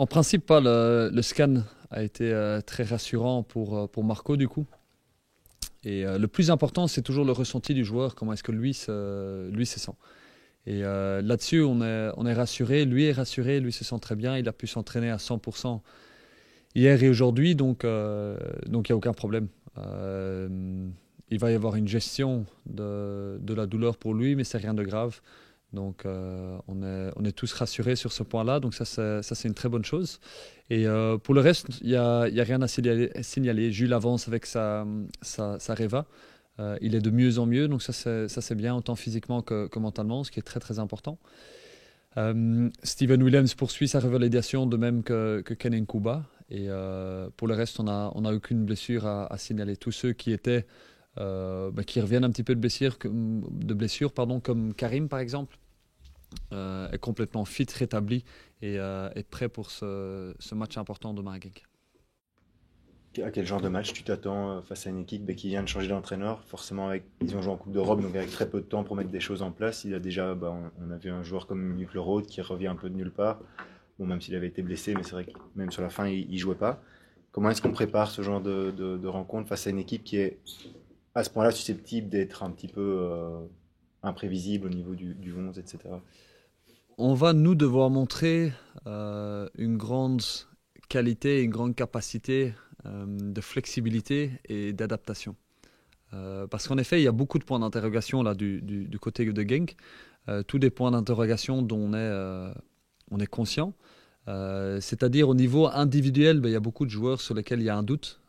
En principe, pas. Le scan a été très rassurant pour Marco, du coup. Et le plus important, c'est toujours le ressenti du joueur, comment est-ce que lui se sent. Et là-dessus, on est rassuré, lui se sent très bien, il a pu s'entraîner à 100% hier et aujourd'hui, donc il n'y a aucun problème. Il va y avoir une gestion de la douleur pour lui, mais c'est rien de grave. Donc on est tous rassurés sur ce point-là, donc ça c'est une très bonne chose. Et pour le reste, il y a rien à signaler. Jules avance avec sa Reva. Il est de mieux en mieux, donc ça c'est bien, autant physiquement que mentalement, ce qui est très très important. Steven Williams poursuit sa revalidation, de même que Ken Nkuba. Et pour le reste, on a aucune blessure à signaler. Tous ceux qui étaient, qui reviennent un petit peu de blessure, pardon, comme Karim par exemple, est complètement fit, rétabli et est prêt pour ce match important de Genk. À quel genre de match tu t'attends face à une équipe qui vient de changer d'entraîneur? Forcément, ils ont joué en Coupe d'Europe, donc avec très peu de temps pour mettre des choses en place. Il a déjà, on a vu un joueur comme Luc Leroy qui revient un peu de nulle part. Bon, même s'il avait été blessé, mais c'est vrai que même sur la fin, il jouait pas. Comment est-ce qu'on prépare ce genre de rencontre face à une équipe qui est à ce point-là susceptible d'être un petit peu imprévisible au niveau du 11, etc. On va nous devoir montrer une grande qualité, une grande capacité de flexibilité et d'adaptation. Parce qu'en effet, il y a beaucoup de points d'interrogation là du côté de Genk. Tous des points d'interrogation dont on est conscient. C'est-à-dire au niveau individuel, il y a beaucoup de joueurs sur lesquels il y a un doute,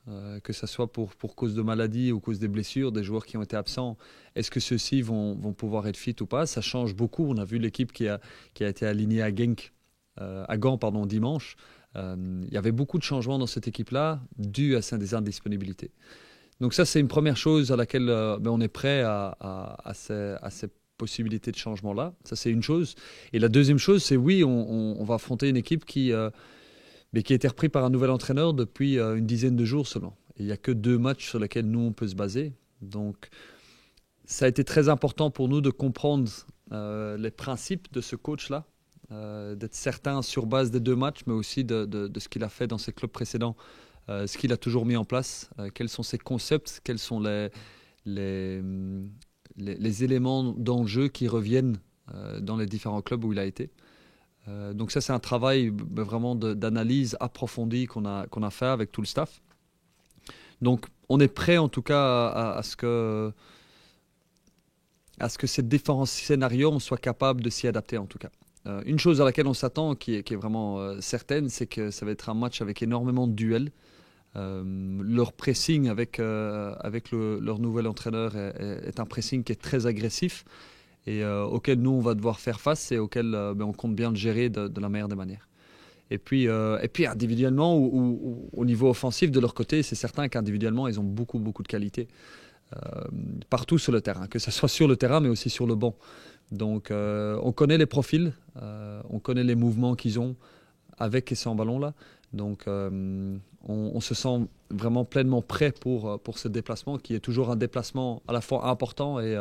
que ce soit pour cause de maladie ou cause des blessures, des joueurs qui ont été absents. Est-ce que ceux-ci vont pouvoir être fit ou pas? Ça change beaucoup. On a vu l'équipe qui a été alignée à Gand pardon, dimanche. Il y avait beaucoup de changements dans cette équipe-là, dû à des indisponibilités. Donc ça, c'est une première chose à laquelle on est prêt à ces possibilités de changement-là. Ça, c'est une chose. Et la deuxième chose, c'est oui, on va affronter une équipe qui a été reprise par un nouvel entraîneur depuis une dizaine de jours seulement. Et il n'y a que 2 matchs sur lesquels nous, on peut se baser. Donc, ça a été très important pour nous de comprendre les principes de ce coach-là, d'être certain sur base des 2 matchs, mais aussi de ce qu'il a fait dans ses clubs précédents, ce qu'il a toujours mis en place, quels sont ses concepts, quels sont les, les éléments d'enjeu qui reviennent dans les différents clubs où il a été. Donc ça, c'est un travail vraiment d'analyse approfondie qu'on a fait avec tout le staff. Donc on est prêt en tout cas à ce que ces différents scénarios, on soit capable de s'y adapter en tout cas. Une chose à laquelle on s'attend, qui est vraiment certaine, c'est que ça va être un match avec énormément de duels. Leur pressing avec leur nouvel entraîneur est un pressing qui est très agressif et auquel nous, on va devoir faire face et auquel on compte bien le gérer de la meilleure des manières. Et puis individuellement, ou au niveau offensif de leur côté, c'est certain qu'individuellement, ils ont beaucoup, beaucoup de qualité. Partout sur le terrain, que ce soit sur le terrain, mais aussi sur le banc. Donc, on connaît les profils, on connaît les mouvements qu'ils ont avec et sans ballon là. Donc, on se sent vraiment pleinement prêt pour ce déplacement qui est toujours un déplacement à la fois important et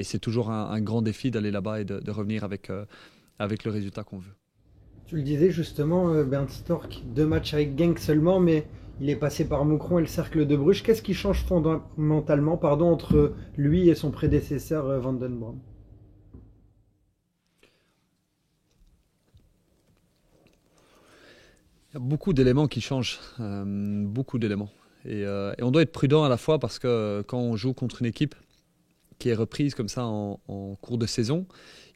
c'est toujours un grand défi d'aller là-bas et de revenir avec le résultat qu'on veut. Tu le disais justement, Bernd Storck, 2 matchs avec Genk seulement, mais il est passé par Moucron et le Cercle de Bruges. Qu'est-ce qui change fondamentalement entre lui et son prédécesseur Van den Brom? Il y a beaucoup d'éléments qui changent, beaucoup d'éléments. Et on doit être prudent à la fois parce que quand on joue contre une équipe qui est reprise comme ça en cours de saison,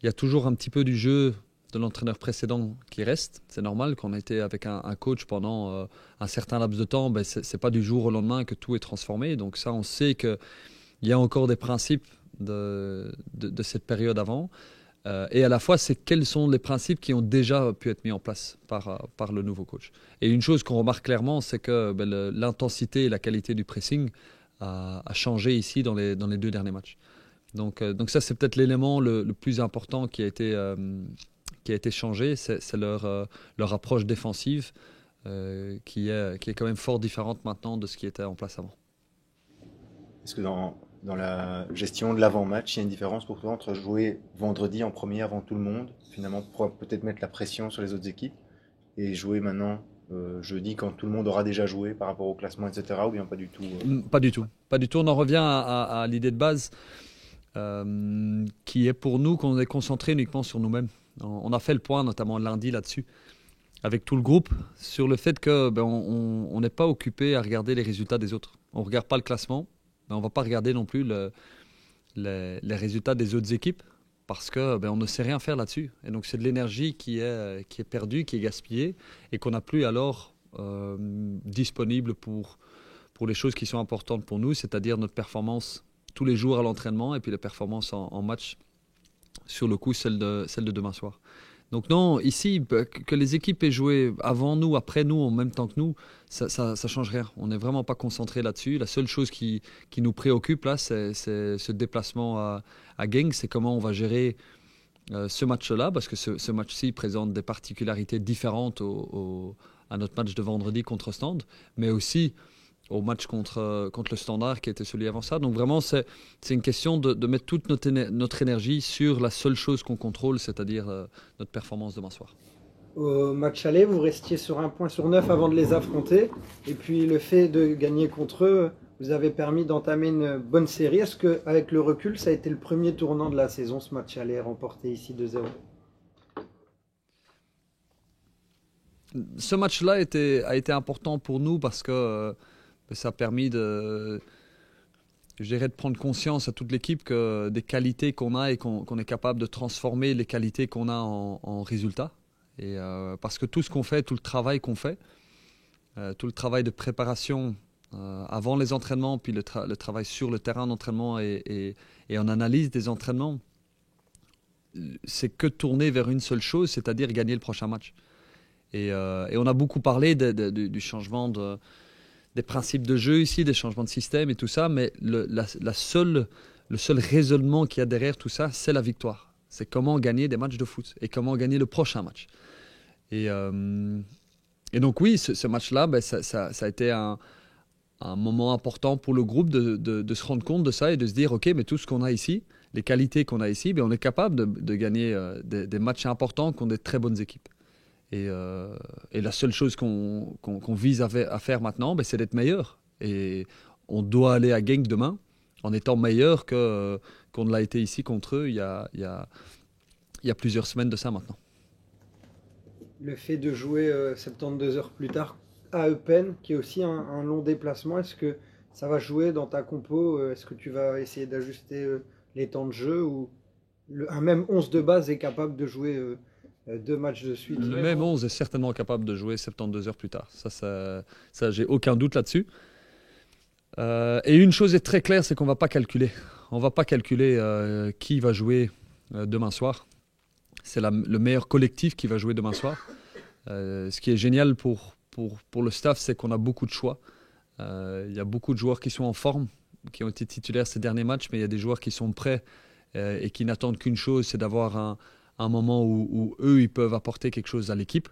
il y a toujours un petit peu du jeu de l'entraîneur précédent qui reste. C'est normal quand on a été avec un coach pendant un certain laps de temps, c'est pas du jour au lendemain que tout est transformé. Donc ça, on sait qu'il y a encore des principes de cette période avant. Et à la fois, c'est quels sont les principes qui ont déjà pu être mis en place par le nouveau coach. Et une chose qu'on remarque clairement, c'est que l'intensité et la qualité du pressing a changé ici dans les 2 derniers matchs. Donc ça, c'est peut-être l'élément le plus important qui a été changé, c'est leur approche défensive qui est quand même fort différente maintenant de ce qui était en place avant. Est-ce que dans la gestion de l'avant-match, il y a une différence pour toi entre jouer vendredi en premier avant tout le monde, finalement pour peut-être mettre la pression sur les autres équipes, et jouer maintenant jeudi quand tout le monde aura déjà joué par rapport au classement, etc. ou bien pas du tout Pas du tout. Pas du tout. On en revient à l'idée de base qui est pour nous qu'on est concentré uniquement sur nous-mêmes. On a fait le point, notamment lundi là-dessus, avec tout le groupe, sur le fait que on n'est pas occupé à regarder les résultats des autres. On ne regarde pas le classement, mais on ne va pas regarder non plus les résultats des autres équipes parce que on ne sait rien faire là-dessus. Et donc c'est de l'énergie qui est perdue, qui est gaspillée et qu'on n'a plus alors disponible pour les choses qui sont importantes pour nous, c'est-à-dire notre performance tous les jours à l'entraînement et puis les performances en match sur le coup, celle de demain soir. Donc non, ici, que les équipes aient joué avant nous, après nous, en même temps que nous, ça change rien. On n'est vraiment pas concentré là-dessus. La seule chose qui nous préoccupe là, c'est ce déplacement à Genk. C'est comment on va gérer ce match-là, parce que ce match-ci présente des particularités différentes à notre match de vendredi contre Stand, mais aussi au match contre le Standard qui était celui avant ça. Donc vraiment, c'est une question de mettre toute notre énergie sur la seule chose qu'on contrôle, c'est-à-dire notre performance demain soir. Au match aller, vous restiez sur 1 point sur 9 avant de les affronter. Et puis le fait de gagner contre eux vous avez permis d'entamer une bonne série. Est-ce qu'avec le recul, ça a été le premier tournant de la saison, ce match aller remporté ici 2-0? Ce match-là a été important pour nous parce que ça a permis de prendre conscience à toute l'équipe que des qualités qu'on a et qu'on est capable de transformer les qualités qu'on a en résultats. Et parce que tout ce qu'on fait, tout le travail qu'on fait, tout le travail de préparation avant les entraînements, puis le travail sur le terrain d'entraînement et en analyse des entraînements, c'est que tourner vers une seule chose, c'est-à-dire gagner le prochain match. Et on a beaucoup parlé du changement des principes de jeu ici, des changements de système et tout ça, mais le seul raisonnement qu'il y a derrière tout ça, c'est la victoire. C'est comment gagner des matchs de foot et comment gagner le prochain match. Et donc oui, ce match-là, ça a été un moment important pour le groupe de se rendre compte de ça et de se dire, ok, mais tout ce qu'on a ici, les qualités qu'on a ici, on est capable de gagner des matchs importants contre des très bonnes équipes. Et la seule chose qu'on vise à faire maintenant, c'est d'être meilleur. Et on doit aller à Genk demain en étant meilleur qu'on ne l'a été ici contre eux il y a plusieurs semaines de ça maintenant. Le fait de jouer 72 heures plus tard à Eupen, qui est aussi un long déplacement, est-ce que ça va jouer dans ta compo? Est-ce que tu vas essayer d'ajuster les temps de jeu ou un même 11 de base est capable de jouer 2 matchs de suite? Le même 11 est certainement capable de jouer 72 heures plus tard. Ça j'ai aucun doute là-dessus. Et une chose est très claire, c'est qu'on ne va pas calculer. On ne va pas calculer qui va jouer demain soir. C'est le meilleur collectif qui va jouer demain soir. Ce qui est génial pour le staff, c'est qu'on a beaucoup de choix. Il y a beaucoup de joueurs qui sont en forme, qui ont été titulaires ces derniers matchs, mais il y a des joueurs qui sont prêts et qui n'attendent qu'une chose, c'est d'avoir un moment où eux, ils peuvent apporter quelque chose à l'équipe.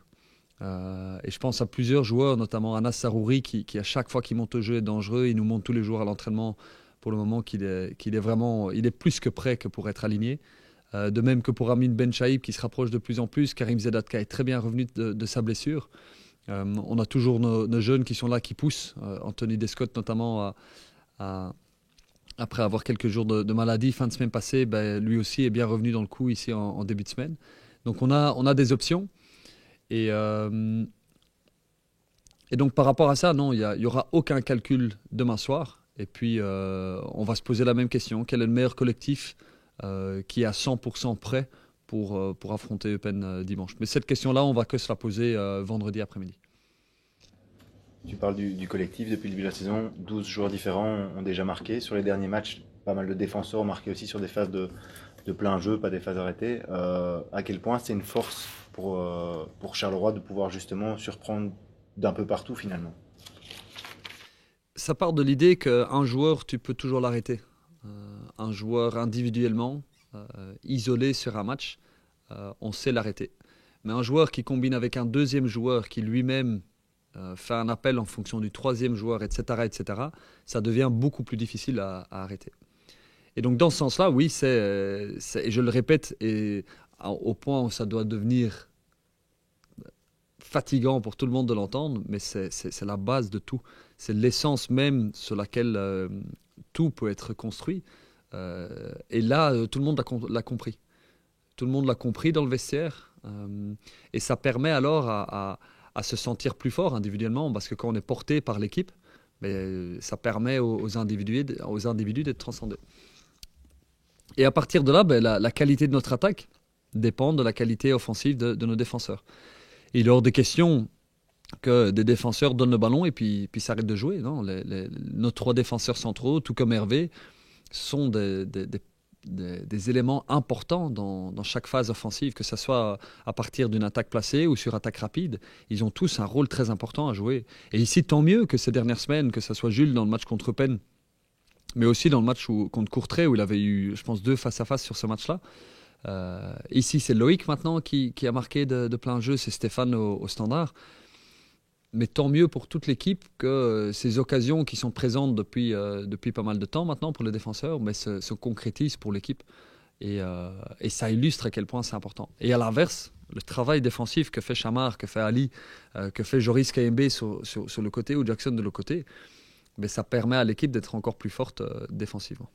Et je pense à plusieurs joueurs, notamment Anas Sarouri, qui à chaque fois qu'il monte au jeu est dangereux. Il nous montre tous les jours à l'entraînement, pour le moment, qu'il est plus que prêt que pour être aligné. De même que pour Amin Benchaïb, qui se rapproche de plus en plus. Karim Zedatka est très bien revenu de sa blessure. On a toujours nos jeunes qui sont là, qui poussent. Anthony Descott, notamment, après avoir quelques jours de maladie, fin de semaine passée, lui aussi est bien revenu dans le coup ici en début de semaine. Donc on a des options. Et donc par rapport à ça, non, il n'y aura aucun calcul demain soir. Et puis on va se poser la même question. Quel est le meilleur collectif qui est à 100% prêt pour affronter Eupen dimanche? Mais cette question-là, on va que se la poser vendredi après-midi. Tu parles du collectif depuis le début de la saison. 12 joueurs différents ont déjà marqué. Sur les derniers matchs, pas mal de défenseurs ont marqué aussi sur des phases de plein jeu, pas des phases arrêtées. À quel point c'est une force pour Charleroi de pouvoir justement surprendre d'un peu partout finalement? Ça part de l'idée qu'un joueur, tu peux toujours l'arrêter. Un joueur individuellement, isolé sur un match, on sait l'arrêter. Mais un joueur qui combine avec un deuxième joueur qui lui-même fait un appel en fonction du troisième joueur, etc., ça devient beaucoup plus difficile à arrêter. Et donc dans ce sens-là, oui, et je le répète, au point où ça doit devenir fatigant pour tout le monde de l'entendre, mais c'est la base de tout. C'est l'essence même sur laquelle tout peut être construit. Et là, tout le monde l'a compris. Tout le monde l'a compris dans le vestiaire. Et ça permet alors à se sentir plus fort individuellement, parce que quand on est porté par l'équipe, mais ça permet aux individus d'être transcendés. Et à partir de là, la qualité de notre attaque dépend de la qualité offensive de nos défenseurs. Et il est hors de question que des défenseurs donnent le ballon et puis s'arrêtent de jouer. Non, nos 3 défenseurs centraux, tout comme Hervé, sont des éléments importants dans chaque phase offensive, que ce soit à partir d'une attaque placée ou sur attaque rapide. Ils ont tous un rôle très important à jouer. Et ici, tant mieux que ces dernières semaines, que ce soit Jules dans le match contre Penn, mais aussi dans le match contre Courtrai, où il avait eu, je pense, 2 face-à-face sur ce match-là. Ici, c'est Loïc maintenant qui a marqué de plein jeu, c'est Stéphane au standard. Mais tant mieux pour toute l'équipe que ces occasions qui sont présentes depuis pas mal de temps maintenant pour les défenseurs, mais se concrétisent pour l'équipe. Et ça illustre à quel point c'est important. Et à l'inverse, le travail défensif que fait Chamar, que fait Ali, que fait Joris KMB sur le côté ou Jackson de l'autre côté, mais ça permet à l'équipe d'être encore plus forte défensivement.